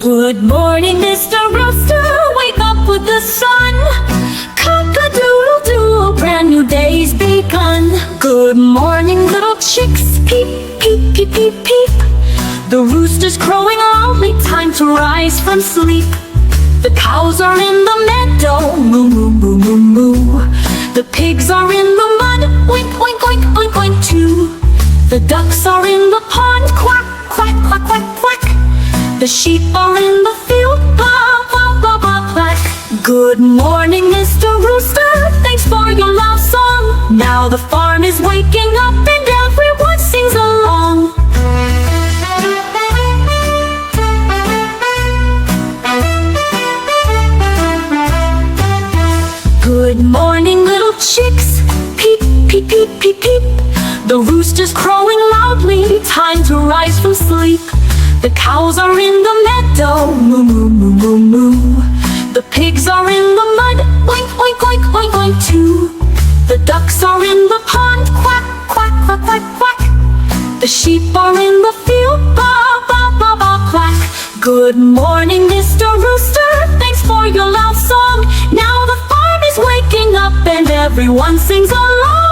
Good morning, Mr. Rooster, wake up with the sun. Cock-a-doodle-doo, a brand new day's begun. Good morning, little chicks, peep, peep, peep, peep, peep. The rooster's crowing loudly, time to rise from sleep. The cows are in the meadow, moo, moo, moo, moo, moo. The pigs are in the mud, oink, oink, oink, oink, oink, too. The ducks are in the pond, quack, quack, quack, quack, quack. The sheep are in the field, baa, baa, baa, baa, quack. Good morning, Mr. Rooster, thanks for your loud song. Now the farm is waking up and everyone sings along. Good morning, little chicks, peep, peep, peep, peep, peep. The rooster's crowing loudly, time to rise from sleep. The cows are in the meadow, moo, moo, moo, moo, moo. The pigs are in the mud, oink, oink, oink, oink, oink, too. The ducks are in the pond, quack, quack, quack, quack, quack. The sheep are in the field, baa, baa, baa, baa, quack. Good morning, Mr. Rooster, thanks for your loud song. Now the farm is waking up and everyone sings along.